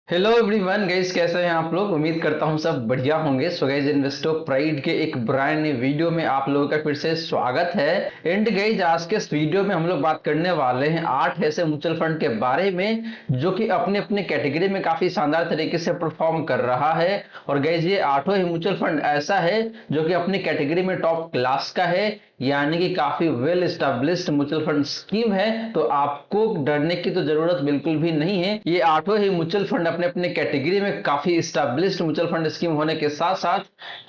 Hello everyone guys, कैसे हैं आप लोग। उम्मीद करता हूं सब बढ़िया होंगे। सो गाइस, इन्वेस्टो प्राइड के एक ब्रांड न्यू वीडियो में आप लोगों का फिर से स्वागत है। एंड गाइस, आज के इस वीडियो में हम लोग बात करने वाले हैं 8 ऐसे म्यूचुअल फंड के बारे में जो कि अपने अपने कैटेगरी में काफी शानदार तरीके से परफॉर्म कर रहा है। और गाइस, ये आठों ही म्यूचुअल फंड ऐसा है जो कि अपनी कैटेगरी में टॉप क्लास का है, यानी कि काफी well established mutual fund scheme है। तो आपको डरने की तो जरूरत बिल्कुल भी नहीं है। ये आठों ही म्यूचुअल फंड अपने अपने कैटेगरी में काफी एस्टेब्लिश्ड म्यूचुअल फंड स्कीम होने के साथ साथ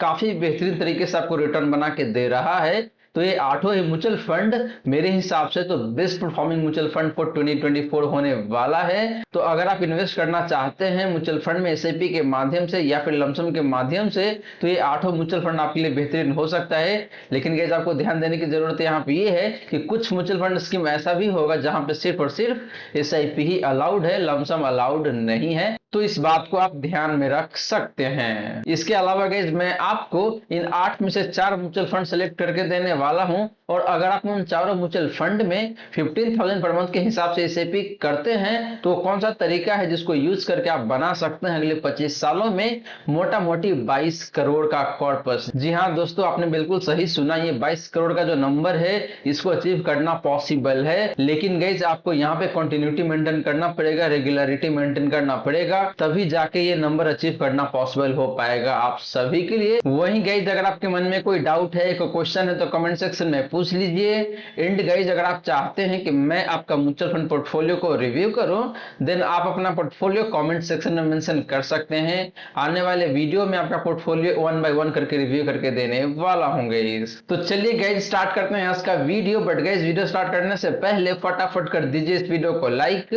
काफी बेहतरीन तरीके से आपको रिटर्न बना के दे रहा है। तो ये आठों ही म्यूचुअल फंड मेरे हिसाब से तो best performing mutual fund for 2024 होने वाला है। तो अगर आप इन्वेस्ट करना चाहते हैं म्यूचुअल फंड में एसआईपी के माध्यम से या फिर लमसम के माध्यम से, तो ये आठों म्यूचुअल फंड आपके लिए बेहतरीन हो सकता है। लेकिन गाइस, आपको ध्यान देने की जरूरत यहाँ पे ये है कि कुछ म्यूचुअल फंड स्कीम ऐसा भी होगा जहां पे सिर्फ और सिर्फ एसआईपी ही अलाउड है, लमसम अलाउड नहीं है। तो इस बात को आप ध्यान में रख सकते हैं। इसके अलावा गाइस, मैं आपको इन 8 में से 4 म्यूचुअल फंड सेलेक्ट करके देने वाला हूं। और अगर आप उन चारों म्यूचुअल फंड में 15,000 पर मंथ के हिसाब से एसआईपी करते हैं तो कौन सा तरीका है जिसको यूज करके आप बना सकते हैं अगले 25 सालों में मोटा मोटी 22 करोड़ का कॉर्पस। जी हाँ दोस्तों, आपने बिल्कुल सही सुना। ये 22 करोड़ का जो नंबर है इसको अचीव करना पॉसिबल है। लेकिन गाइस, आपको यहाँ पे कंटिन्यूटी मेंटेन करना पड़ेगा, रेगुलरिटी मेंटेन करना पड़ेगा, तभी जाके ये नंबर अचीव करना पॉसिबल हो पाएगा आप सभी के लिए। वहीं गाइस, अगर आपके मन में कोई डाउट है, कोई क्वेश्चन है तो कमेंट सेक्शन में पूछ लीजिए। एंड गाइस, अगर आप चाहते हैं कि मैं आपका म्यूचुअल फंड पोर्टफोलियो को रिव्यू करूं, देन आप अपना पोर्टफोलियो कमेंट सेक्शन में मेंशन कर सकते हैं। आने वाले वीडियो में आपका पोर्टफोलियो 1 बाय 1 करके रिव्यू करके देने वाला हूं गाइस। तो चलिए गाइस, स्टार्ट करते हैं आज का video. But guys, video start करने से पहले फटाफट कर दीजिए इस वीडियो को लाइक।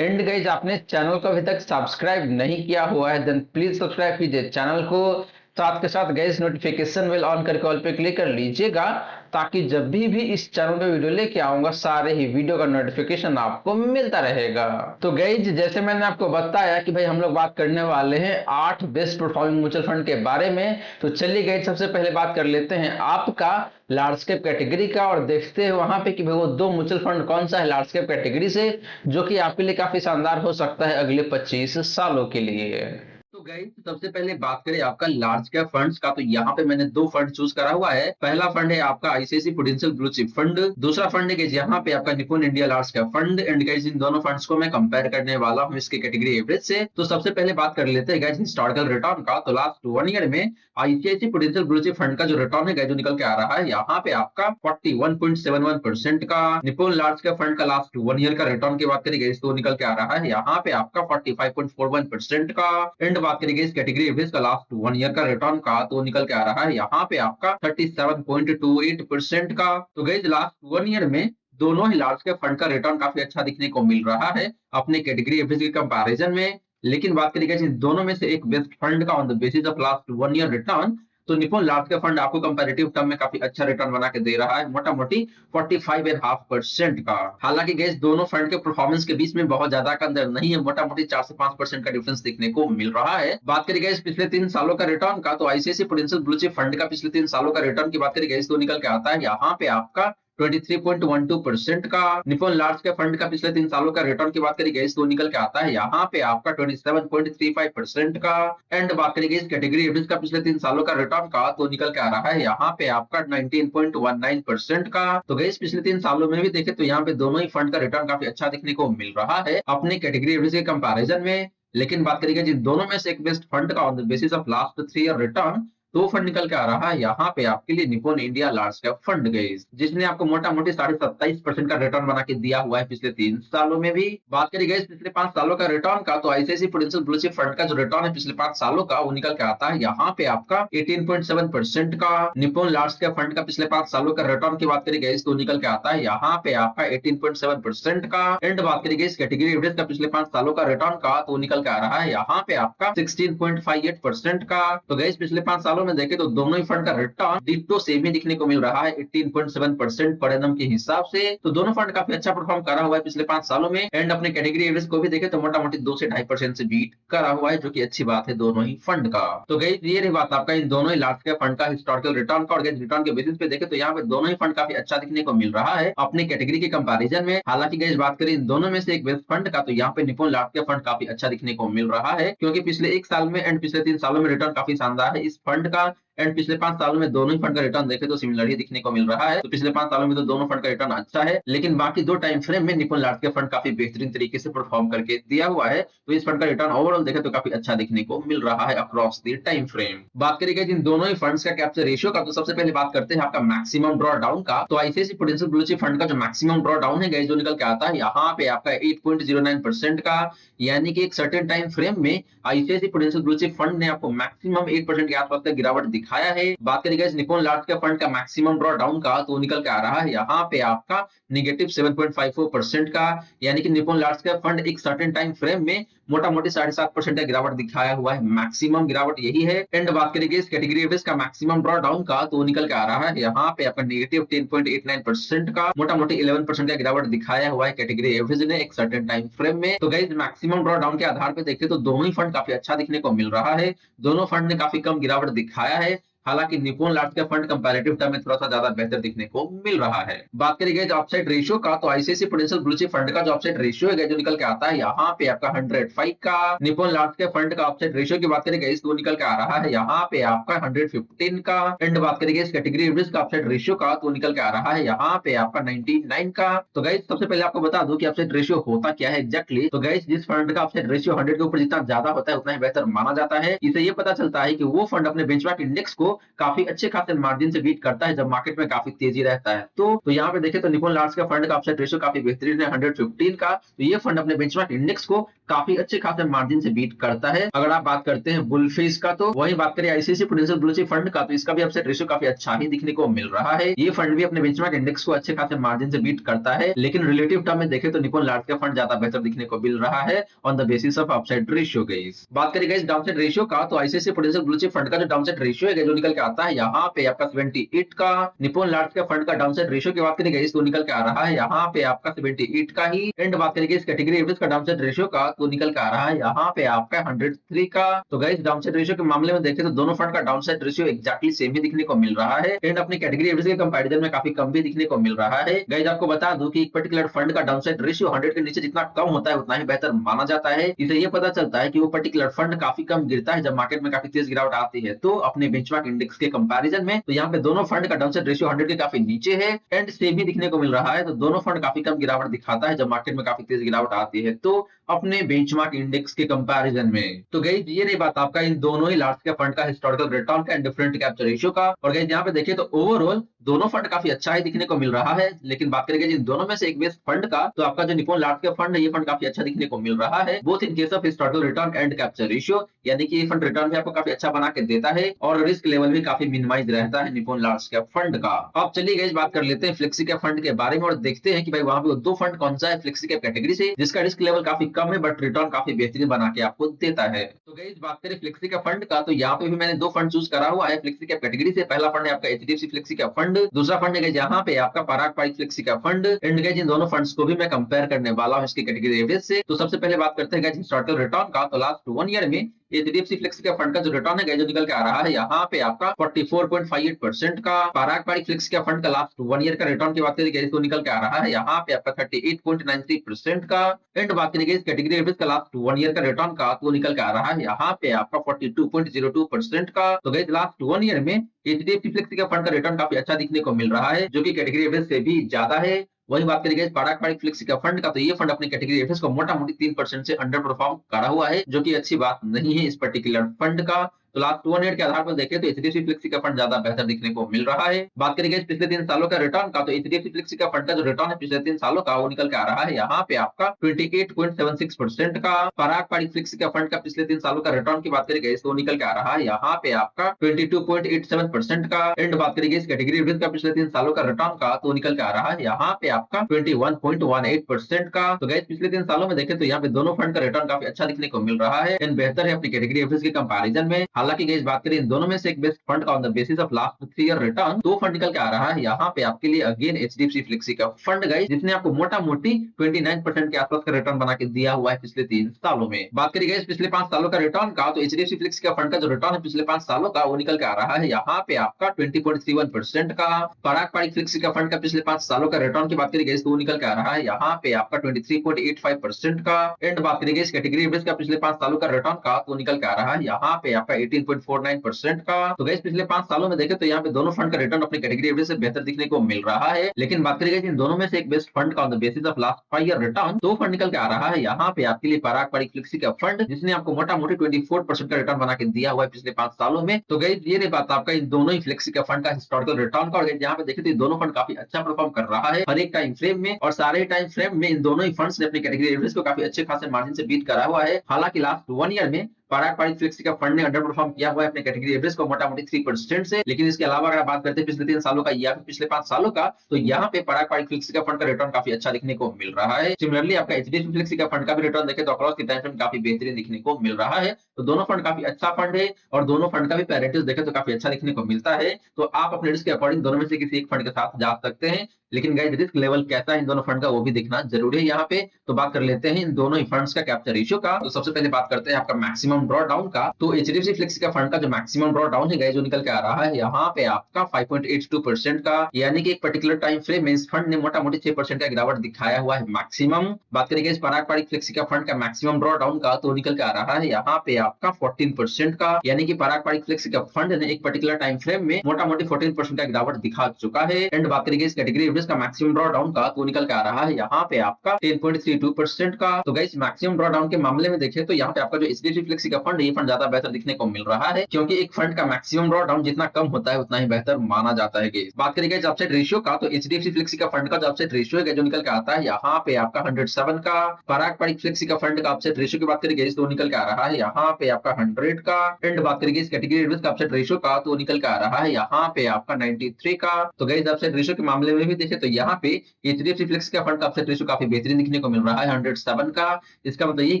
एंड गाइस, आपने चैनल को अभी तक सब्सक्राइब नहीं किया हुआ है देन प्लीज सब्सक्राइब कीजिए चैनल को। साथ के साथ गाइस, नोटिफिकेशन बेल ऑन करके ऑल पे क्लिक कर लीजिएगा ताकि जब भी इस चैनल पे वीडियो लेके आऊंगा सारे ही वीडियो का नोटिफिकेशन आपको मिलता रहेगा। तो गाइस, जैसे मैंने आपको बताया कि भाई हम लोग बात करने वाले हैं 8 बेस्ट परफॉर्मिंग म्यूचुअल फंड के बारे में। तो चलिए गाइस, सबसे पहले बात कर लेते हैं आपका लार्ज कैप कैटेगरी का और देखते हैं वहां पे कि भाई वो 2 म्यूचुअल फंड कौन सा है लार्ज कैप कैटेगरी से जो कि आपके लिए काफी शानदार हो सकता है अगले 25 सालों के लिए। तो गाइस, सबसे पहले बात करें आपका लार्ज कैप फंड्स का, तो यहाँ पे मैंने 2 फंड चूज करा हुआ है। पहला फंड है आपका ICIC prudential blue chip fund, दूसरा फंड है यहाँ पे आपका Nippon India large cap fund. And guys, इन दोनों फंड्स को मैं कंपेयर करने वाला हूँ इसके कैटेगरी एवरेज से। तो सबसे पहले बात कर लेते हैं गाइस हिस्टोरिकल रिटर्न का। तो लास्ट 1 ईयर में ICICI prudential blue chip fund का जो रिटर्न है जो निकल के आ रहा है यहाँ पे आपका 41.71% का। निप्पॉन लार्ज कैप फंड का लास्ट 1 ईयर का रिटर्न की बात करेंगे तो निकल के आ रहा है यहाँ पे आपका 45.41% का। एंड बात करेंगे इस कैटेगरी एवरेज का लास्ट 1 ईयर का रिटर्न का तो निकल के आ रहा है यहाँ पे आपका 37.28% का। तो गाइस, लास्ट 1 ईयर में दोनों ही लार्ज कैप फंड का रिटर्न काफी अच्छा दिखने को मिल रहा है अपने कैटेगरी एवरेज के कंपैरिजन में। लेकिन बात करेंगे इन दोनों में से एक बेस्ट फंड का on the basis of last 1 year return, तो निप्पॉन लार्ज कैप फंड आपको कंपैरेटिव टर्म में काफी अच्छा रिटर्न बना के दे रहा है मोटा मोटी 45.5% का। हालांकि गैस, दोनों फंड के परफॉर्मेंस के बीच में बहुत ज्यादा का अंतर नहीं है, मोटा मोटी 4 से 5% का डिफरेंस देखने को मिल रहा है। बात करें गैस पिछले 3 सालों का रिटर्न का, तो ICICI prudential blue chip fund का पिछले 3 सालों का रिटर्न की बात करें गैस तो निकल के आता है यहाँ पे आपका 23.12% का। निप्पॉन लार्ज कैप फंड का पिछले 3 सालों का रिटर्न की बात करेंगे तो निकल के आता है यहाँ पे आपका 27.35% का। एंड बात करेंगे इस कैटेगरी एवरेज का पिछले 3 सालों का रिटर्न का तो निकल के आ रहा है यहाँ पे आपका 19.19% का। तो गैस, पिछले 3 सालों में भी देखे तो यहाँ पे दोनों ही फंड का रिटर्न काफी अच्छा देखने को मिल रहा है अपने कैटेगरी एवरेज के कंपैरिजन में। लेकिन बात करेंगे जिन दोनों में से एक बेस्ट फंड का on the basis of last 3 year return, तो फंड निकल के आ रहा है यहाँ पे आपके लिए Nippon India large cap fund guys, जिसने आपको मोटा मोटी 27.5% का रिटर्न बना के दिया हुआ है पिछले 3 सालों में भी। बात करें गाइस पिछले 5 सालों का रिटर्न का, तो ICICI prudential blue chip fund का जो रिटर्न है पिछले 5 सालों का वो निकल के आता है यहाँ पे आपका 18.7% का। निप्पॉन लार्ज कैप फंड का पिछले 5 सालों का रिटर्न की बात करें गाइस तो निकल के आता है यहाँ पे आपका 18.7% का। एंड बात करेंगे इस कैटेगरी एवरेज का पिछले 5 सालों का रिटर्न का तो निकल के आ रहा है यहाँ पे आपका 16.58% का। तो गाइस, पिछले 5 सालों में देखें तो दोनों ही फंड का रिटर्न डिट्टो सेम ही दिखने को मिल रहा है 18.7% पर एनम के हिसाब से। तो दोनों फंड काफी अच्छा परफॉर्म करा हुआ है पिछले 5 सालों में एंड अपने कैटेगरी एवरेज को भी देखें तो मोटा मोटी 2 से 2.5% से बीट करा हुआ है, जो कि अच्छी बात है दोनों ही फंड का। तो गाइस ये रही बात आपका इन दोनों ही लार्ज कैप फंड का हिस्टोरिकल रिटर्न का। और गाइस रिटर्न के बेसिस पे देखें तो यहाँ पे दोनों ही फंड काफी अच्छा दिखने को मिल रहा है अपने कैटेगरी के कंपैरिजन में। हालांकि गाइस बात करें इन दोनों में से एक बेस्ट फंड का, तो यहाँ पे निप्पॉन लार्ज कैप फंड काफी अच्छा दिखने को मिल रहा है, क्योंकि पिछले 1 साल में एंड पिछले 3 सालों में रिटर्न काफी शानदार है इस फंड का। एंड पिछले 5 सालों में दोनों ही फंड का रिटर्न देखे तो सिमिलर ही दिखने को मिल रहा है। तो पिछले 5 सालों में तो दोनों फंड का रिटर्न अच्छा है, लेकिन बाकी 2 टाइम फ्रेम में निप्पॉन लार्ज कैप फंड काफी बेहतरीन तरीके से परफॉर्म करके दिया हुआ है। तो इस फंड का रिटर्न ओवरऑल देखे तो काफी अच्छा दिखने को मिल रहा है अक्रॉस द टाइम फ्रेम। बात करेंगे जिन दोनों ही फंड्स का कैप्चर रेशियो का, तो सबसे पहले बात करते हैं आपका मैक्सिमम ड्रॉ डाउन का। तो ICICI prudential blue chip fund का जो मैक्सिमम ड्रॉ डाउन है गाइस जो निकल के आता है यहाँ पे आपका 8.09% का, यानी कि एक सर्टेन टाइम फ्रेम में ICICI prudential blue chip fund ने आपको मैक्सिमम 8% के आसपास तक गिरावट दिखाया है। बात करेंगे निप्पॉन लार्ज कैप फंड का मैक्सिमम ड्रॉ डाउन का, तो निकल के आ रहा है यहाँ पे आपका नेगेटिव 7.54% का, यानी कि निप्पॉन लार्ज कैप फंड एक सर्टेन टाइम फ्रेम में मोटा मोटी 7.5% का गिरावट दिखाया हुआ है, मैक्सिमम गिरावट यही है। एंड बात करेंगे इस कैटेगरी एवरेज का मैक्सिमम ड्रॉ डाउन का, तो निकल के आ रहा है यहाँ पे आपका नेगेटिव 10.89% का, मोटा मोटी 11% का गिरावट दिखाया हुआ है कैटेगरी एवरेज ने एक सर्टेन टाइम फ्रेम में। तो गाइस मैक्सिमम ड्रॉ डाउन के आधार पर देखते तो दोनों ही फंड काफी अच्छा दिखने को मिल रहा है, दोनों फंड ने काफी कम गिरावट दिखाया है। हालांकि Nippon large cap fund comparative term में थोड़ा सा ज्यादा बेहतर दिखने को मिल रहा है। बात करेंगे अपसाइड रेशियो का, तो ICICI prudential blue chip fund का जो अपसाइड रेशियो है जो निकल के आता है यहाँ पे आपका 105 का। निप्पॉन लार्ज कैप फंड का अपसाइड रेशियो की बात करेंगे इस निकल के आ रहा है यहाँ पे आपका 115 का। एंड बात करेंगे इस कैटेगरी एवरेज का अपसाइड रेशियो का, तो निकल के आ रहा है यहाँ पे आपका 99 का। तो गाइस सबसे पहले आपको बता दूं कि अपसाइड रेशियो होता क्या है एग्जैक्टली। तो गाइस जिस फंड का अपसाइड रेशियो 100 के ऊपर जितना ज्यादा होता है उतना ही बेहतर माना जाता है। इससे ये पता चलता है कि वो फंड अपने बेंचमार्क इंडेक्स को काफी अच्छे खासे मार्जिन से बीट करता है जब मार्केट में काफी तेजी रहता है। तो यहाँ पे देखें तो निप्पॉन लार्ज का फंड का अपसाइड रेशियो काफी बेहतरीन है 115 का। तो ये फंड अपने बेंचमार्क इंडेक्स को काफी अच्छे खासे मार्जिन से बीट करता है। अगर आप बात करते हैं बुलफिश का, तो वही बात करें ICICI prudential blue chip fund का, तो इसका भी अपसाइड रेशियो काफी अच्छा ही दिखने को मिल रहा है। ये फंड भी अपने बेंचमार्क इंडेक्स को अच्छे खासे मार्जिन से बीट करता है, लेकिन रिलेटिव टर्म में देखें तो निप्पॉन लार्ज का फंड ज्यादा बेहतर दिखने को मिल रहा है on the basis of upside ratio guys. बात करें गाइस डाउनसाइड रेशियो का, तो ICICI prudential blue chip fund का जो डाउनसाइड रेशियो है जो निकल के आता है यहाँ पे आपका 78 का। निप्पॉन लार्ज कैप फंड का डाउनसाइड रेशियो की बात करेंगे तो निकल के आ रहा है यहाँ पे आपका 78 का ही। एंड बात करेंगे इस कैटेगरी एवरेज का डाउनसाइड रेशियो का, तो निकल के आ रहा है यहाँ पे आपका 103 का। तो गाइस डाउनसाइड रेशियो के मामले में देखें तो दोनों फंड का डाउनसाइड रेशियो एक्जैक्टली सेम ही दिखने को मिल रहा है एंड अपनी कैटेगरी एवरेज के कंपैरिजन में काफी कम भी दिखने को मिल रहा है। गाइस आपको बता दूं कि एक पर्टिकुलर फंड का डाउनसाइड रेशियो 100 के नीचे जितना कम होता है उतना ही बेहतर माना जाता है। इससे ये पता चलता है कि वो पर्टिकुलर फंड काफी कम गिरता है जब मार्केट में काफी तेज गिरावट आती है तो अपने बेंचमार्क इंडेक्स के कंपैरिजन में। तो यहाँ पे दोनों फंड का डाउनसाइड रेशियो 100 के काफी नीचे है एंड सेम ही दिखने को मिल रहा है। तो दोनों फंड काफी कम गिरावट दिखाता है जब मार्केट में काफी तेज गिरावट आती है तो अपने बेंचमार्क इंडेक्स के कंपैरिजन में। तो गाइस ये रही बात आपका इन दोनों ही लार्ज कैप फंड का हिस्टोरिकल रिटर्न का एंड डिफरेंट कैप्चर रेशियो का। और गाइस यहाँ पे देखिए तो ओवरऑल दोनों फंड काफी अच्छा ही दिखने को मिल रहा है, लेकिन बात करेंगे जिन दोनों में से एक बेस्ट फंड का, तो आपका जो निप्पॉन लार्ज कैप फंड है ये फंड काफी अच्छा दिखने को मिल रहा है both in case of historical return and capture ratio, यानी कि ये फंड रिटर्न भी आपको काफी अच्छा बना के देता है और रिस्क लेवल भी काफी मिनिमाइज रहता है निप्पॉन लार्ज कैप फंड का। अब चलिए गाइस बात कर लेते हैं फ्लेक्सी कैप फंड के बारे में और देखते हैं कि भाई वहां पे दो फंड कौन सा है फ्लेक्सी कैप कैटेगरी से जिसका रिस्क लेवल काफी कम है बट रिटर्न काफी बेहतरीन बना के आपको देता है। तो गाइस बात करें फ्लेक्सी कैप फंड का, तो यहाँ पे भी मैंने दो फंड चूज करा हुआ है फ्लेक्सी कैप कैटेगरी से। पहला फंड है आपका एचडीएफसी फ्लेक्सी कैप फंड, दूसरा फंड है यहाँ पे आपका Parag Parikh flexi cap fund. And guys इन दोनों फंड्स को भी मैं कंपेयर करने वाला हूँ इसकी कैटेगरी एवरेज से। तो सबसे पहले बात करते हैं गाइस हिस्टोरिकल रिटर्न का, तो लास्ट 1 ईयर में एचडीएफसी फ्लेक्सी कैप फंड का जो रिटर्न है जो निकल के आ रहा है यहाँ पे आपका 44.58% का। पराग पारिक फ्लेक्सी कैप फंड का लास्ट 1 ईयर का रिटर्न की बात करेंगे तो निकल के आ रहा है यहाँ पे आपका 38.93% का। एंड बात करेंगे इस कैटेगरी एवरेज का लास्ट 1 ईयर का रिटर्न का, तो निकल के आ रहा है यहाँ पे आपका 42.02% का। तो गाइस लास्ट 1 ईयर में एचडीएफसी फ्लेक्सी कैप फंड का रिटर्न काफी अच्छा दिखने को मिल रहा है जो कि कैटेगरी एवरेज से भी ज्यादा है। वही बात करेंगे पराग पारिक फ्लेक्सी कैप फंड का, तो ये फंड अपनी कैटेगरी एवरेज को मोटा मोटी 3% से अंडर परफॉर्म करा हुआ है जो कि अच्छी बात नहीं है इस पर्टिकुलर फंड का। तो लास्ट 1 ईयर के आधार पर देखें तो एचडीएफसी फ्लेक्सी का फंड ज्यादा बेहतर दिखने को मिल रहा है। बात करेंगे पिछले 3 सालों का रिटर्न का, तो एचडीएफसी फ्लेक्सी का फंड का जो रिटर्न है पिछले 3 सालों का वो निकल के आ रहा है यहाँ पे आपका 28.76% का। पराग पारिक फ्लेक्सी का फंड का पिछले 3 सालों का रिटर्न की बात करेंगे तो निकल के आ रहा है यहाँ पे आपका 22.87% का। एंड बात करेंगे इस कैटेगरी एवरेज का पिछले 3 सालों का रिटर्न का, तो निकल के आ रहा है यहाँ पे आपका 21.18% का। तो गाइस पिछले 3 सालों में देखें तो यहाँ पे दोनों फंड का रिटर्न काफी अच्छा दिखने को मिल रहा है एंड बेहतर है अपनी कैटेगरी एवरेज के कंपैरिजन में। हालांकि गाइस बात करें इन दोनों में से एक बेस्ट फंड का on the basis of last 3 year return तो फंड निकल के आ रहा है यहाँ पे आपके लिए अगेन एचडीएफसी फ्लेक्सी का फंड गाइस, जिसने आपको मोटा मोटी 29% के आसपास का रिटर्न बना के दिया हुआ है पिछले 3 सालों में। बात करिए गाइस पिछले 5 सालों का रिटर्न का, तो एचडीएफसी फ्लेक्सी का फंड का जो रिटर्न है पिछले 5 सालों का वो निकल के आ रहा है यहाँ पे आपका 20.31% का। पराग पारिक फ्लेक्सी का फंड का पिछले 5 सालों का रिटर्न की बात करिए गाइस तो वो निकल के आ रहा है यहाँ पे आपका 23.85% का। एंड बात करिए गाइस कैटेगरी एवरेज का पिछले 5 सालों का रिटर्न का तो निकल के आ रहा है यहाँ पे आपका 18.49% का। तो गाइस पिछले 5 सालों में देखें तो यहाँ पे दोनों फंड का रिटर्न अपनी कैटेगरी एवरेज से बेहतर दिखने को मिल रहा है। लेकिन बात करिए इन दोनों में से एक बेस्ट फंड का on the basis of last 5 year return तो फंड निकल के आ रहा है यहाँ पे आपके लिए पराग पारिक फ्लेक्सी का फंड, जिसने आपको मोटा मोटी 24% का रिटर्न बना के दिया हुआ है पिछले 5 सालों में। तो गाइस ये रही बात आपका इन दोनों ही फ्लेक्सी का फंड का हिस्टोरिकल रिटर्न का। और यहाँ पे देखें तो ये दोनों फंड काफी अच्छा परफॉर्म कर रहा है हर एक टाइम फ्रेम में, और सारे टाइम फ्रेम में इन दोनों ही फंड्स ने अपनी कैटेगरी एवरेज को काफी अच्छे खासे मार्जिन से बीट करा हुआ है। हालांकि लास्ट 1 ईयर में पराग पारिक फ्लेक्सी का फंड ने अंडर परफॉर्म किया हुआ है अपने कैटेगरी एवरेज को मोटा मोटी 3% से। लेकिन इसके अलावा अगर आप बात करते हैं पिछले 3 सालों का या फिर पिछले 5 सालों का, तो यहाँ पे पराग पारिक फ्लेक्सी का फंड का रिटर्न काफी अच्छा दिखने को मिल रहा है। सिमिलरली आपका एचडीएफसी फ्लेक्सी का फंड का भी रिटर्न देखें तो अक्रॉस की टाइम फ्रेम काफी बेहतरीन दिखने को मिल रहा है। तो दोनों फंड काफी अच्छा फंड है और दोनों फंड का भी पैरेंटेज देखें तो काफी अच्छा दिखने को मिलता है। तो आप अपने रिस्क के अकॉर्डिंग दोनों में से किसी एक फंड के साथ जा सकते हैं। लेकिन गाइस रिस्क लेवल कैसा है इन दोनों फंड का वो भी देखना जरूरी है यहाँ पे। तो बात कर लेते हैं इन दोनों ही फंड्स का कैप्चर रेशियो का। तो सबसे पहले बात करते हैं आपका मैक्सिमम ड्रॉ डाउन का। तो एचडीएफसी फ्लेक्सी का फंड का जो मैक्सिमम ड्रॉ डाउन है गाइस जो निकल के आ रहा है यहाँ पे आपका 5.82% का, यानी कि एक पर्टिकुलर टाइम फ्रेम में इस फंड ने मोटा मोटी 6% का गिरावट दिखाया हुआ है मैक्सिमम। बात करेंगे इस पराग पारिक फ्लेक्सी का फंड का मैक्सिमम ड्रॉ डाउन का तो निकल के आ रहा है यहाँ पे आपका 14% का, यानी कि पराग पारिक फ्लेक्सी का फंड ने एक पर्टिकुलर टाइम फ्रेम में मोटा मोटी 14% का गिरावट दिखा चुका है। एंड बात करेंगे इस कैटेगरी एवरेज का मैक्सिमम ड्रॉ डाउन का तो निकल के आ रहा है यहाँ पे आपका 10.32% का। तो गाइस मैक्सिमम ड्रॉ डाउन के मामले में देखें तो यहाँ पे आपका जो एचडीएफसी फ्लेक्सी का फंड है ये फंड ज्यादा बेहतर दिखने को मिल रहा है, क्योंकि एक फंड का मैक्सिमम ड्रॉ डाउन जितना कम होता है उतना ही बेहतर माना जाता है। बात करेंगे अपसेट रेशियो का, तो एचडीएफसी फ्लेक्सी का फंड का जो अपसेट रेशियो है जो निकल के आता है यहाँ पे आपका 107 का। पराग पारिक फ्लेक्सी का फंड का अपसेट रेशियो की बात करेंगे तो निकल के आ रहा है यहाँ पे आपका 100 का। एंड बात करेंगे इस कैटेगरी एवरेज का अपसेट रेशियो का तो निकल के आ रहा है यहाँ पे आपका 93 का। तो गाइस अपसेट रेशियो के मामले में भी देखें तो यहाँ पे एचडीएफसी फ्लेक्सी का फंड का अपसेट रेशियो काफी बेहतरीन दिखने को मिल रहा है 107 का। इसका मतलब ये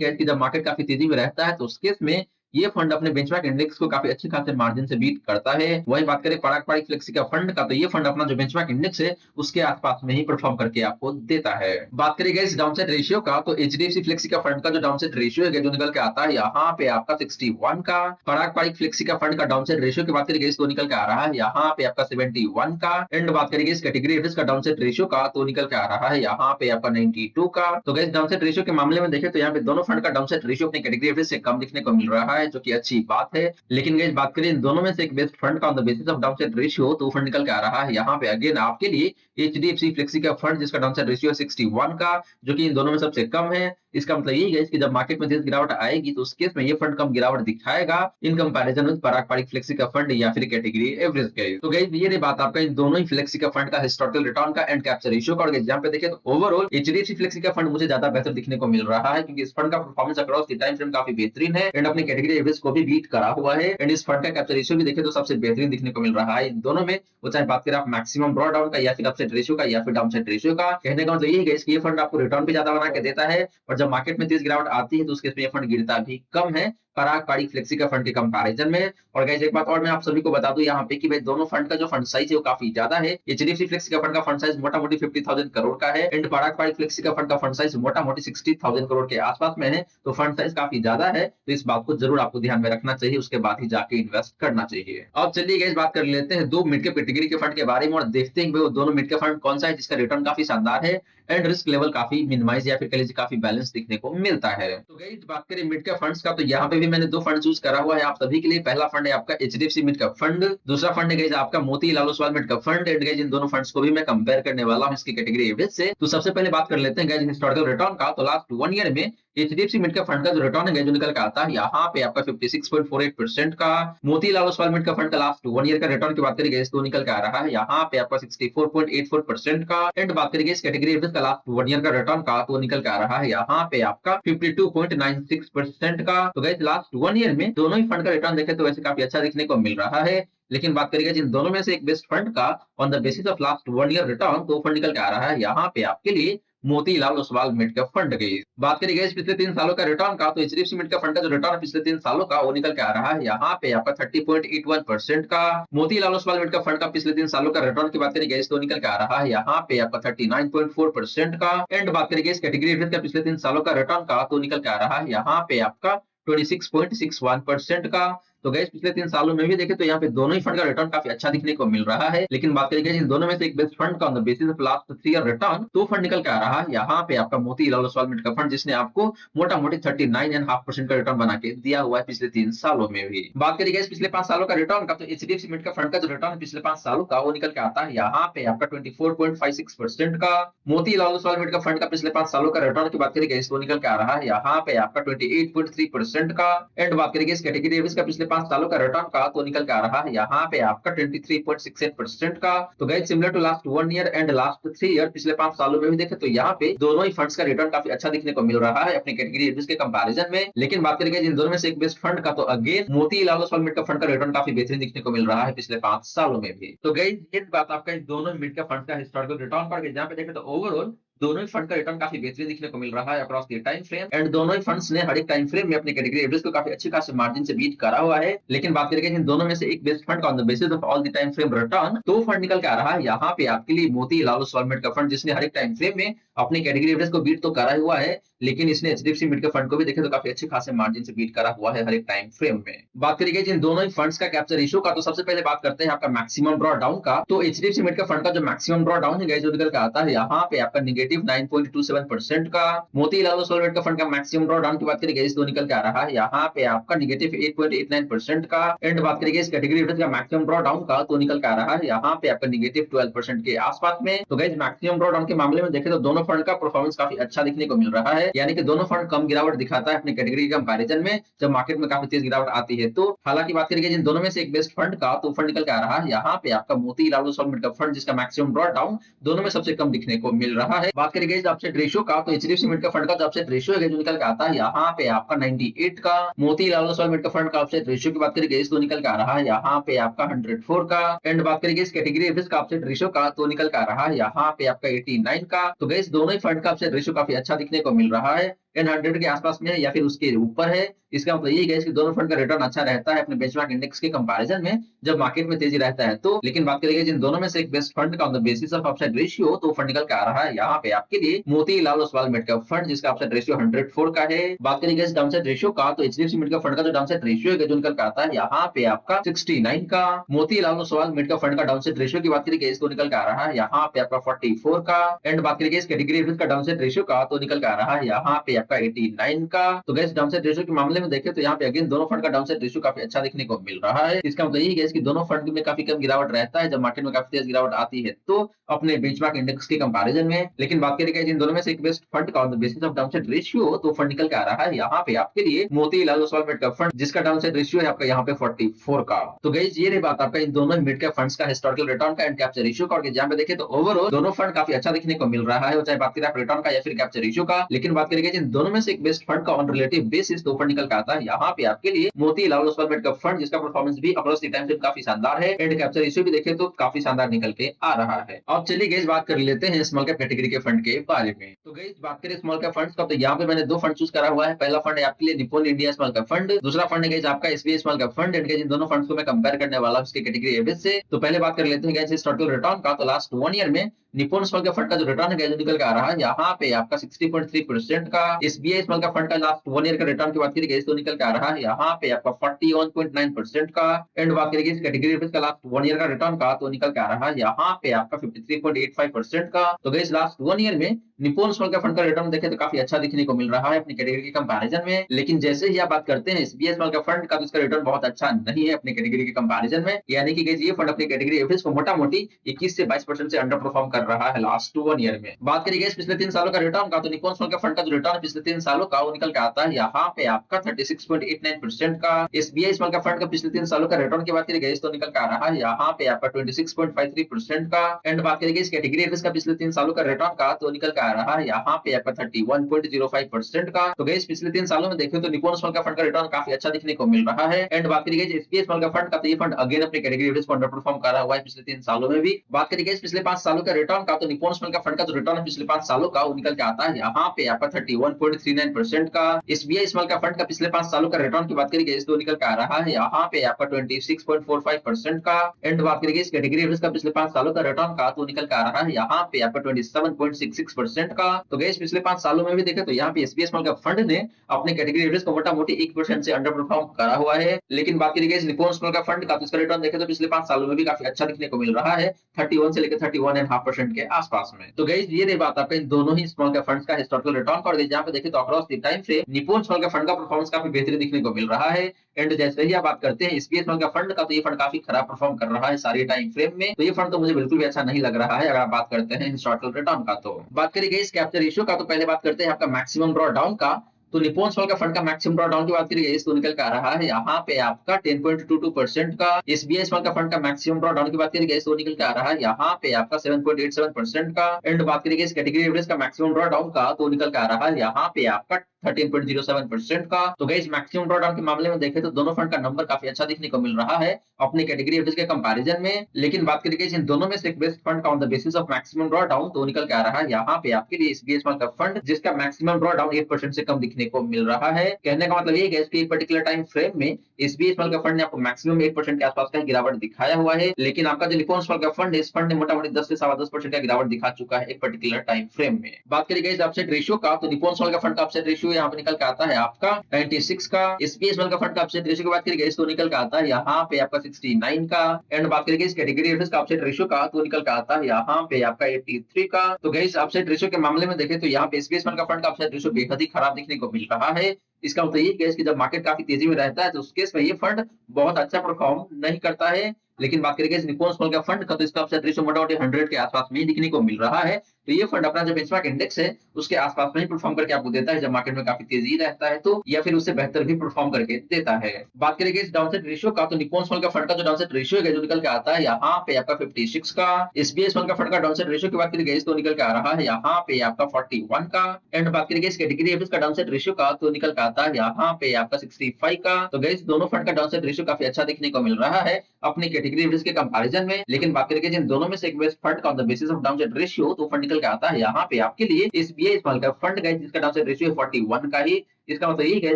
है कि जब मार्केट काफी तेजी में रहता है तो उस केस में ये फंड अपने बेंचमार्क इंडेक्स को काफी अच्छे खासे मार्जिन से बीट करता है। वही बात करें पराग पारिक फ्लेक्सी का फंड का, तो ये फंड अपना जो बेंचमार्क इंडेक्स है उसके आसपास में ही परफॉर्म करके आपको देता है। बात करेंगे इस डाउनसाइड रेशियो का, तो एचडीएफसी फ्लेक्सी का फंड का जो डाउनसाइड रेशियो है जो निकल के आता है यहाँ पे आपका 61 का। पराग पारिक फ्लेक्सी का फंड का डाउनसाइड रेशियो की बात करेंगे तो निकल के आ रहा है यहाँ पे आपका 71 का। एंड बात करेंगे इस कैटेगरी एवरेज का डाउनसाइड रेशियो का तो निकल के आ रहा है यहाँ पे आपका 92 का। तो गाइस डाउनसाइड रेशियो के मामले में देखें तो यहाँ पे दोनों फंड का डाउनसाइड रेशियो अपनी कैटेगरी एवरेज से कम दिखने को मिल रहा है, जो की अच्छी बात है। लेकिन गाइस बात करें इन दोनों में से एक बेस्ट फंड का on the basis of downside ratio तो फंड निकल के आ रहा है यहाँ पे अगेन आपके लिए एचडीएफसी फ्लेक्सी का फंड, जिसका डाउनसाइड रेशियो 61 का, जो कि इन दोनों में सबसे कम है। इसका मतलब यही है कि जब मार्केट में तेज गिरावट आएगी तो उस केस में ये फंड कम गिरावट दिखाएगा in comparison with Parag Parikh flexi का फंड या फिर कैटेगरी एवरेज के। तो गाइस ये रही बात आपका इन दोनों ही फ्लेक्सी का फंड का हिस्टोरिकल रिटर्न का एंड कैप्चर रेशियो का। और जहां पे देखें तो ओवरऑल एचडीएफसी फ्लेक्सी का फंड मुझे ज्यादा बेहतर दिखने को मिल रहा है, क्योंकि इस फंड का performance across the time frame काफी बेहतरीन है एंड अपनी कैटेगरी एवरेज को भी बीट करा हुआ है। एंड इस फंड का कैप्चर रेशियो भी देखें तो सबसे बेहतरीन दिखने को मिल रहा है इन दोनों में। वो चाहे बात करें आप मैक्सिमम ड्रॉ डाउन का या फिर अपसेट रेशियो का या फिर डाउनसाइड रेशियो का। कहने का मतलब यही है कि ये फंड आपको रिटर्न भी ज्यादा बना के देता है और जब मार्केट में तेज गिरावट आती है तो उसके ये फंड गिरता भी कम है पराग पारिक फ्लेक्सी का फंड के कंपैरिजन में। और गाइस एक बात और मैं आप सभी को बता दूं यहाँ पे कि भाई दोनों फंड का जो फंड साइज है वो काफी ज्यादा है। एचडीएफसी फ्लेक्सी का फंड का फंड साइज मोटा मोटी 50,000 करोड़ का है एंड पराग पारिक फ्लेक्सी का फंड का फंड साइज मोटा मोटी 60,000 करोड़ के आसपास में है। तो फंड साइज काफी ज्यादा है, तो इस बात को जरूर आपको ध्यान में रखना चाहिए, उसके बाद ही जाके इन्वेस्ट करना चाहिए। अब चलिए गाइस बात कर लेते हैं दो मिड कैप कैटेगरी के फंड के बारे में और देखते हैं कि वो दोनों मिड कैप फंड कौन सा है जिसका रिटर्न काफी शानदार है एंड रिस्क लेवल काफी मिनिमाइज या फिर कह लीजिए काफी बैलेंस दिखने को मिलता है। तो गाइस बात करें मिड कैप फंड्स का, तो यहाँ पे भी मैंने दो फंड चूज करा हुआ है आप सभी के लिए। पहला फंड है आपका एचडीएफसी मिड कैप फंड, दूसरा फंड है गाइस आपका Motilal Oswal mid cap fund. And guys इन दोनों फंड्स को भी मैं कंपेयर करने वाला हूं इसकी कैटेगरी एवरेज से। तो सबसे पहले बात कर लेते हैं गाइस हिस्टोरिकल रिटर्न का। तो लास्ट 1 ईयर में एचडीएफसी मिड कैप फंड का जो रिटर्न है जो निकल के आता है यहाँ पे आपका 56.48% का। Motilal Oswal mid cap fund का लास्ट 1 ईयर का रिटर्न की बात करेंगे तो निकल के आ रहा है यहाँ पे आपका 64.84% का। एंड बात करेंगे इस कैटेगरी एवरेज का लास्ट 1 ईयर का रिटर्न का तो निकल के आ रहा है यहाँ पे आपका 52.96% का। तो गाइस लास्ट 1 ईयर में दोनों ही फंड का रिटर्न देखें तो वैसे काफी अच्छा दिखने को मिल रहा है। लेकिन बात करेंगे जिन दोनों में से एक बेस्ट फंड का on the basis of last 1 year return तो फंड निकल के आ रहा है यहाँ पे आपके लिए Motilal Oswal mid cap fund की। बात करी गई पिछले 3 सालों का रिटर्न का, तो एचडीएफसी मिड कैप फंड का जो रिटर्न पिछले 3 सालों का वो निकल के आ रहा है यहाँ पे आपका 30.81% का। Motilal Oswal mid cap fund का पिछले 3 सालों का रिटर्न की बात करी गई तो निकल के आ रहा है यहाँ पे आपका 39.4% का। एंड बात करी गई इस कैटेगरी का पिछले 3 सालों का रिटर्न का, तो निकल के आ रहा है यहाँ पे आपका 26.61% का। तो गैस पिछले 3 सालों में भी देखे तो यहाँ पे दोनों ही फंड का रिटर्न काफी अच्छा दिखने को मिल रहा है। लेकिन बात करेंगे इन दोनों में से एक बेस्ट फंड का on the basis of last 3 year return, तो फंड निकल के आ रहा है यहाँ पे आपका मोतीलाल ओसवाल मिड का फंड, जिसने आपको मोटा मोटी 39.5% का रिटर्न बना के दिया हुआ है पिछले 3 सालों में भी। बात करेंगे पिछले 5 सालों का रिटर्न का, तो एचडीएफसी मिड का फंड का जो रिटर्न पिछले 5 सालों का वो निकल के आता है यहाँ पे आपका 24.56% का। मोतीलाल ओसवाल मिड का फंड का पिछले 5 सालों का रिटर्न की बात करेंगे तो निकल के आ रहा है यहाँ पे आपका 28.3% का। एंड बात करेंगे इस कैटेगरी का पिछले 5 सालों का रिटर्न का, तो निकल के आ रहा है यहाँ पे आपका 23.68% का। तो guys similar to last 1 year and last 3 year, पिछले 5 सालों में भी देखे तो यहाँ पे दोनों ही फंड्स का रिटर्न काफी अच्छा दिखने को मिल रहा है अपने कैटेगरी एवरेज के कंपैरिजन में। लेकिन बात करेंगे इन दोनों में से एक बेस्ट फंड का, तो अगेन मोतीलाल ओसवाल मिड का फंड का रिटर्न काफी बेहतरीन दिखने को मिल रहा है पिछले 5 सालों में भी। तो गाइस ये बात आपका इन दोनों मिड का फंड का हिस्टोरिकल रिटर्न पर जहाँ पे देखे तो ओवरऑल दोनों ही फंड का रिटर्न काफी बेहतरीन दिखने को मिल रहा है across the time frame. And दोनों ही फंड्स ने हर एक टाइम फ्रेम में अपने कैटेगरी एवरेज को काफी अच्छी खासी मार्जिन से बीट करा हुआ है। लेकिन बात करेंगे इन दोनों में से एक बेस्ट फंड का on the basis of all the time frame return, तो फंड निकल के आ रहा है यहाँ पे आपके लिए मोतीलाल ओसवाल मिड का फंड, जिसने हर एक टाइम फ्रेम में अपनी कैटेगरी एवरेज को बीट तो करा हुआ है, लेकिन इसने एचडीएफसी मिड के फंड को भी देखे तो काफी अच्छे खासे मार्जिन से बीट करा हुआ है हर एक टाइम फ्रेम में। बात करेंगे जिन दोनों ही फंड्स का कैप्चर रेशियो का, तो सबसे पहले बात करते हैं आपका मैक्सिमम ड्रॉ डाउन का। तो एचडीएफसी मिड का फंड का जो मैक्सिमम ड्रॉ डाउन है जो निकल के आता है यहाँ पे आपका -9.27% का। मोतीलाल ओसवाल मिड का फंड का मैक्सिमम ड्रॉ डाउन की बात करेंगे तो निकल के आ रहा है यहाँ पे आपका -8.89% का। एंड बात करेंगे इस कैटेगरी एवरेज का मैक्सिमम ड्रॉ डाउन का, तो निकल के आ रहा है यहाँ पे आपका -12% के आसपास में। तो गाइस मैक्सिमम ड्रॉ डाउन के मामले में देखें तो दोनों फंड का परफॉर्मेंस काफी अच्छा दिखने को मिल रहा है, यानी कि दोनों फंड कम गिरावट दिखाता है अपनी कैटेगरी के कंपैरिजन में जब मार्केट में काफी तेज गिरावट आती है। तो हालांकि बात करेंगे जिन दोनों में से एक बेस्ट फंड का, तो फंड निकल के आ रहा है यहाँ पे आपका मोतीलाल ओसवाल मिड का फंड, जिसका मैक्सिमम ड्रॉ डाउन दोनों में सबसे कम दिखने को मिल रहा है। बात करेंगे अपसेट रेशियो का, तो एचडीएफसी मिड का फंड का जो अपसेट रेशियो है जो निकल के आता है यहाँ पे आपका 98 का। मोतीलाल ओसवाल मिड का फंड का अपसेट रेशियो की बात करेंगे तो निकल के आ रहा है यहाँ पे आपका 104 का। एंड बात करेंगे इस कैटेगरी एवरेज का अपसेट रेशियो का, तो निकल के आ रहा है यहाँ पे आपका 89 का। तो गाइस दोनों ही फंड का अपसेट रेशियो काफी अच्छा दिखने को मिल रहा है, 100 के आसपास में है या फिर उसके ऊपर है। इसका मतलब यही है कि दोनों फंड का रिटर्न अच्छा रहता है अपने बेंचमार्क इंडेक्स के कंपैरिजन में जब मार्केट में तेजी रहता है। तो लेकिन बात करेंगे जिन दोनों में से एक बेस्ट फंड का on the basis of upside ratio, तो फंड निकल के आ रहा है यहाँ पे आपके लिए Motilal Oswal mid cap fund, जिसका अपसाइड रेशियो 104 का है। बात करेंगे इस डाउनसाइड रेशियो का, तो एचडीएफसी मिड कैप फंड का जो डाउनसाइड रेशियो है जो निकल के आता है यहाँ पे आपका 69 का। Motilal Oswal mid cap fund का डाउनसाइड रेशियो की बात करेंगे तो निकल के आ रहा है यहाँ पे आपका 44 का। एंड बात करेंगे इस कैटेगरी का डाउनसाइड रेशियो का, तो निकल के आ रहा है यहाँ पे आपका 89 का। तो गैस डाउनसाइड रेशियो के मामले में देखें तो यहाँ पे अगेन दोनों फंड का डाउनसाइड रेशियो काफी अच्छा दिखने को मिल रहा है। इसका मतलब यही है कि दोनों फंड में काफी कम गिरावट रहता है जब मार्केट में काफी तेज गिरावट आती है तो अपने बेंचमार्क इंडेक्स के कंपैरिजन में। लेकिन बात करेंगे जिन दोनों में से एक बेस्ट फंड का on the basis of downside ratio, तो फंड निकल के आ रहा है यहाँ पे आपके लिए Motilal Oswal mid cap fund, जिसका डाउनसाइड रेशियो है आपका यहाँ पे 44 का। तो गैस ये रही बात आपका इन दोनों मिड कैप फंड्स का हिस्टोरिकल रिटर्न का एंड कैप्चर रेशियो का। और जहाँ पे देखें तो ओवरऑल दोनों फंड काफी अच्छा दिखने को मिल रहा है, चाहे बात करें आप रिटर्न का या फिर कैप्चर रेशियो का। लेकिन बात करेंगे जिन दोनों में से एक बेस्ट फंड का ऑन रिलेटिव बेसिस, तो फंड निकल के आता है यहाँ पे आपके लिए Motilal Oswal mid cap fund, जिसका परफॉर्मेंस भी अक्रॉस द टाइम काफी शानदार है एंड कैप्चर रेशियो भी देखें तो काफी शानदार निकल के आ रहा है। अब चलिए गाइस बात कर लेते हैं स्मॉल कैप कैटेगरी के फंड के बारे में। तो गाइस बात करें स्मॉल कैप फंड्स का, तो यहाँ पे मैंने दो फंड चूज करा हुआ है। पहला फंड है आपके लिए Nippon India small cap fund, दूसरा फंड है गाइस आपका SBI small cap fund. And guys इन दोनों फंड्स को मैं कंपेयर करने वाला हूं इसके कैटेगरी एवरेज से। तो पहले बात कर लेते हैं गाइस इस टोटल रिटर्न का। तो लास्ट 1 ईयर में निप्पॉन स्मॉल कैप फंड का जो रिटर्न है जो निकल के आ रहा है यहाँ पे आपका 60.3% का। एसबीआई स्मॉल कैप फंड का लास्ट 1 ईयर का रिटर्न की बात करेंगे तो निकल के आ रहा है यहाँ पे आपका 41.9% का। एंड बात करेंगे इस कैटेगरी एवरेज का लास्ट 1 ईयर का रिटर्न का, तो निकल के आ रहा है यहाँ पे आपका 53.85% का। तो गाइस लास्ट 1 ईयर में निप्पॉन स्मॉल कैप फंड का रिटर्न देखें तो काफी अच्छा दिखने को मिल रहा है अपनी कैटेगरी के कंपैरिजन में। लेकिन जैसे ही आप बात करते हैं एसबीआई स्मॉल कैप फंड का, तो इसका रिटर्न बहुत अच्छा नहीं है अपनी कैटेगरी के कंपैरिजन में, यानी कि गाइस ये फंड अपनी कैटेगरी एवरेज को मोटा मोटी 21 से 22% से अंडर परफॉर्म कर रहा है लास्ट 1 ईयर में। बात करेंगे पिछले 3 सालों का रिटर्न का, तो निप्पॉन स्मॉल कैप फंड का जो रिटर्न पिछले 3 सालों का वो निकल के आता है यहाँ पे आपका 36.89% का। एसबीआई स्मॉल कैप फंड का पिछले 3 सालों का रिटर्न की बात करेंगे तो निकल के आ रहा है यहाँ पे आपका 26.53% का। एंड बात करेंगे इस कैटेगरी एवरेज का पिछले 3 सालों का रिटर्न का, तो निकल के आ रहा है यहाँ पे आपका 31.05% का। तो गाइस पिछले 3 सालों में देखें तो निप्पॉन स्मॉल कैप फंड का रिटर्न काफी अच्छा दिखने को मिल रहा है। एंड बात करेंगे एसबीआई स्मॉल कैप फंड का, तो ये फंड अगेन अपनी कैटेगरी एवरेज को अंडर परफॉर्म कर रहा हुआ है पिछले 3 सालों में भी। बात करेंगे पिछले 5 सालों का रिटर्न रिटर्न का, तो निप्पॉन स्मॉल कैप फंड का जो रिटर्न है पिछले 5 सालों का वो निकल के आता है यहाँ पे आपका 31.39% का। एसबीआई स्मॉल कैप फंड का पिछले 5 सालों का रिटर्न की बात करेंगे तो निकल के आ रहा है यहाँ पे आपका 26.45% का। एंड बात करेंगे इस कैटेगरी एवरेज का पिछले 5 सालों का रिटर्न का, तो निकल के आ रहा है यहाँ पे आपका 27.66% का। तो गाइस पिछले 5 सालों में भी देखे तो यहाँ पे एसबीआई स्मॉल कैप फंड ने अपने कैटेगरी एवरेज को मोटा मोटी 1% से अंडर परफॉर्म करा हुआ है। लेकिन बात करेंगे निप्पॉन स्मॉल कैप फंड का, तो इसका रिटर्न देखे तो पिछले 5 सालों में भी काफी अच्छा दिखने को मिल रहा है, 31 से लेकर 31.5% के आसपास में। तो गाइस ये रही बात आपका इन दोनों ही स्मॉल कैप फंड्स का हिस्टोरिकल रिटर्न का। और जहां पे देखे तो across the time frame Nippon small cap fund का परफॉर्मेंस काफी बेहतरीन दिखने को मिल रहा है। एंड जैसे ही आप बात करते हैं एसबीआई स्मॉल कैप फंड का, तो ये फंड काफी खराब परफॉर्म कर रहा है सारे टाइम फ्रेम में। तो ये फंड तो मुझे बिल्कुल भी अच्छा नहीं लग रहा है अगर आप बात करते हैं हिस्टोरिकल रिटर्न का। तो बात करेंगे इस कैप्चर रेशियो का, तो पहले बात करते हैं आपका मैक्सिमम ड्रॉ डाउन का। तो निप्पॉन स्मॉल कैप फंड का मैक्सिमम ड्रॉ डाउन की बात करिए तो निकल के आ रहा है यहाँ पे आपका 10.22% का। एसबीआई स्मॉल कैप फंड का मैक्सिमम ड्रॉ डाउन की बात करिए तो निकल के आ रहा है यहाँ पे आपका 7.87% का। एंड बात करिए इस कैटेगरी एवरेज का मैक्सिमम ड्रॉ डाउन का, तो निकल के आ रहा है यहाँ पे आपका 13.07% का। तो गाइस मैक्सिमम ड्रॉ डाउन के मामले में देखें तो दोनों फंड का नंबर काफी अच्छा दिखने को मिल रहा है अपने कैटेगरी एवरेज के कंपैरिजन में। लेकिन बात करिए इन दोनों में से एक बेस्ट फंड का on the basis of maximum draw down, तो निकल के आ रहा है यहाँ पे आपके लिए एसबीआई स्मॉल कैप फंड, जिसका मैक्सिमम ड्रॉ डाउन 8% से कम दिखने को मिल रहा है। कहने का मतलब ये है कि एक पर्टिकुलर टाइम फ्रेम में एसबीआई स्मॉल कैप फंड ने आपको मैक्सिमम 8% के आसपास का गिरावट दिखाया हुआ है। लेकिन आपका जो निप्पॉन स्मॉल कैप फंड है, इस फंड ने मोटा मोटी 10 से 10.25% का गिरावट दिखा चुका है एक पर्टिकुलर टाइम फ्रेम में। बात करिए गाइस अपसेट रेशियो का, तो निप्पॉन स्मॉल कैप फंड का अपसेट रेशियो यहाँ पे निकल के आता है आपका 96 का। एसबीआई स्मॉल कैप फंड का अपसेट रेशियो की बात करिए तो निकल के आता है यहाँ पे आपका 69 का। एंड बात करिए इस कैटेगरी एवरेज का अपसेट रेशियो का, तो निकल के आता है यहाँ पे आपका 83 का। तो गाइस अपसेट रेशियो के मामले में देखें तो यहाँ पे एसबीआई स्मॉल कैप फंड का अपसेट रेशियो बेहद ही खराब दिखने को मिल रहा है। इसका मतलब ये केस कि जब मार्केट काफी तेजी में रहता है तो उस केस में ये फंड बहुत अच्छा परफॉर्म नहीं करता है। लेकिन बात करेंगे निप्पॉन स्मॉल कैप फंड का, तो इसका अपसेट रेशियो मोटामोटी 100 के आसपास में दिखने को मिल रहा है। तो ये फंड अपना जो बेंचमार्क इंडेक्स है उसके आसपास में ही परफॉर्म करके आपको देता है जब मार्केट में काफी तेजी रहता है, तो या फिर उससे बेहतर भी परफॉर्म करके देता है। बात करेंगे इस डाउनसाइड रेशियो का, तो निप्पॉन स्मॉल कैप फंड का जो डाउनसाइड रेशियो है जो निकल के आता है यहाँ पे आपका 56 का। एसबीआई स्मॉल कैप फंड का डाउनसाइड रेशियो की बात करेंगे तो निकल के आ रहा है यहाँ पे आपका 41 का। एंड बात करेंगे इस कैटेगरी एवरेज का डाउनसाइड रेशियो का, तो निकल के आता है यहाँ पे आपका 65 का। तो गाइस दोनों फंड का डाउनसाइड रेशियो काफी अच्छा देखने को मिल रहा है अपनी कैटेगरी एवरेज के कंपैरिजन में। लेकिन बात करेंगे जिन दोनों में से एक बेस्ट फंड का on the basis of downside ratio, तो फंड निकल के आता है यहाँ पे आपके लिए SBI small cap fund guys, जिसका डाउनसाइड रेशियो 41 का ही। इसका मतलब यही है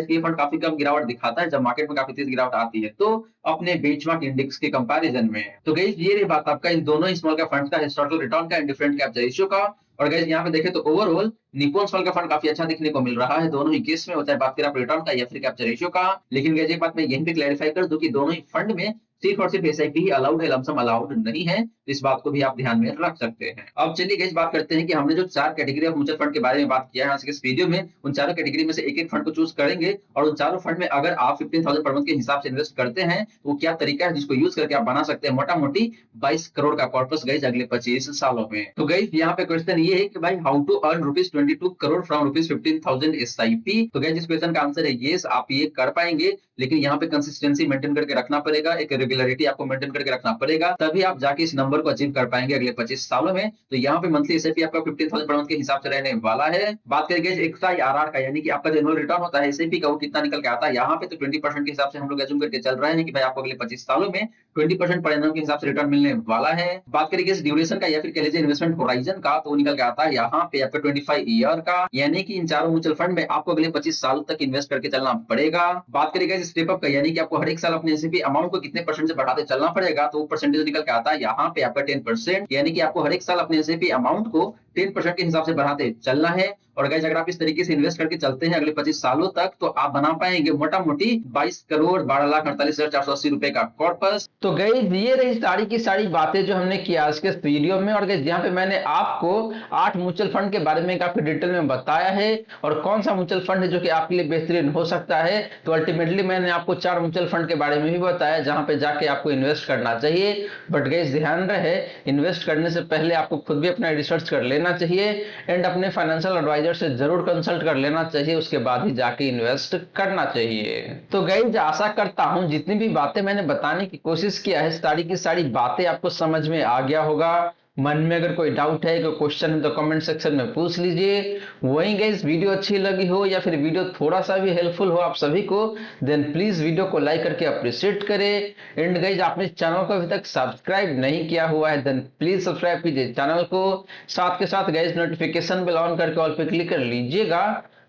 कि ये फंड काफी कम गिरावट दिखाता है जब मार्केट में काफी तेज गिरावट आती है तो अपने बेंचमार्क इंडेक्स के कंपैरिजन में। तो गाइस ये रही बात आपका इन दोनों स्मॉल कैप फंड्स का हिस्टोरिकल रिटर्न का एंड डिफरेंट कैप्चर रेशियो का। और गाइस यहाँ पे देखें तो overall Nippon small cap fund काफी अच्छा दिखने को मिल रहा है दोनों ही केस में, चाहे बात करें आप रिटर्न का या फिर कैप्चर रेशियो का। लेकिन गाइस एक बात मैं यहीं पे क्लैरिफाई कर दूं कि दोनों ही फंड में सिर्फ और सिर्फ एसआईपी ही अलाउड है, लमसम अलाउड नहीं है। इस बात को भी आप ध्यान में रख सकते हैं। अब चलिए गाइस बात करते हैं कि हमने जो 4 कैटेगरी ऑफ म्यूचुअल फंड के बारे में बात किया है आज के इस वीडियो में, उन चारों कैटेगरी में से एक एक फंड को चूज करेंगे और उन चारों फंड में अगर आप 15,000 पर मंथ के हिसाब से इन्वेस्ट करते हैं तो क्या तरीका है जिसको यूज करके आप बना सकते हैं मोटा मोटी 22 करोड़ का कॉर्पस गाइस अगले 25 सालों में। तो गाइस यहाँ पे क्वेश्चन ये है कि भाई how to earn ₹22 crore from ₹15,000 SIP. तो गाइस इस क्वेश्चन का आंसर है यस, आप ये कर पाएंगे। लेकिन यहाँ पे कंसिस्टेंसी मेंटेन करके रखना पड़ेगा, एक रेगुलरिटी आपको मेंटेन करके रखना पड़ेगा, तभी आप जाके इस नंबर को अचीव कर पाएंगे अगले 25 सालों में। तो यहाँ पे मंथली एसआईपी आपका 15,000 पर मंथ के हिसाब से रहने वाला है। बात करेंगे एक्सआईआरआर का, यानी कि आपका जो एनुअल रिटर्न होता है एसआईपी का, वो कितना निकल के आता है यहाँ पे तो 20% के हिसाब से हम लोग अज्यूम करके चल रहे हैं कि भाई आपको अगले 25 सालों में 20% पर एनम के हिसाब से रिटर्न मिलने वाला है। बात करेंगे इस ड्यूरेशन का या फिर कह लीजिए इन्वेस्टमेंट होराइजन का, तो निकल के आता है यहाँ पे आपका 25 ईयर का, यानी कि इन चारों म्यूचुअल फंड में आपको अगले 25 साल तक इन्वेस्ट करके चलना पड़ेगा। बात करेंगे इस स्टेप अप का, यानी कि आपको हर एक साल अपने एसआईपी अमाउंट को कितने परसेंट से बढ़ाते चलना पड़ेगा, तो वो परसेंटेज निकल के आता है यहाँ पे आपका 10%, यानी कि आपको हर एक साल अपने एसआईपी अमाउंट को 10% के हिसाब से बढ़ाते चलना है। और गाइस अगर आप इस तरीके से इन्वेस्ट करके चलते हैं अगले 25 सालों तक, तो आप बना पाएंगे मोटा मोटी 22 करोड़ 12,48,480 रुपए का कॉर्पस। तो गाइस ये रही सारी की सारी बातें जो हमने की आज के इस वीडियो में। और गाइस यहाँ पे मैंने आपको 8 म्यूचुअल फंड के बारे में काफी डिटेल में बताया है और कौन सा म्यूचुअल फंड है जो कि आपके लिए बेहतरीन हो सकता है। तो अल्टीमेटली मैंने आपको 4 म्यूचुअल फंड के बारे में भी बताया जहां पे जाके आपको इन्वेस्ट करना चाहिए। बट गाइस ध्यान रहे, इन्वेस्ट करने से पहले आपको खुद भी अपना रिसर्च कर लेना चाहिए एंड अपने फाइनेंशियल एडवाइजर से जरूर कंसल्ट कर लेना चाहिए, उसके बाद ही जाके इन्वेस्ट करना चाहिए। तो गाइस आशा करता हूं जितनी भी बातें मैंने बताने की कोशिश किया है सारी की सारी बातें आपको समझ में आ गया होगा। मन में अगर कोई डाउट है, कोई क्वेश्चन है तो कमेंट सेक्शन में पूछ लीजिए। वहीं गाइस वीडियो अच्छी लगी हो या फिर वीडियो थोड़ा सा भी हेल्पफुल हो आप सभी को, देन प्लीज वीडियो को लाइक करके अप्रिशिएट करें। एंड गाइस आपने चैनल को अभी तक सब्सक्राइब नहीं किया हुआ है, देन प्लीज सब्सक्राइब कीजिए चैनल को। साथ के साथ गाइस नोटिफिकेशन बेल ऑन करके ऑल पे क्लिक कर लीजिएगा,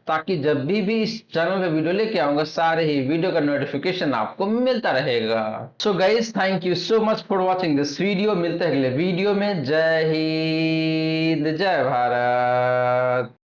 ताकि जब भी इस चैनल पे वीडियो लेके आऊंगा सारे ही वीडियो का नोटिफिकेशन आपको मिलता रहेगा। So guys thank you so much for watching this video. मिलते हैं अगले वीडियो में। जय हिंद, जय भारत।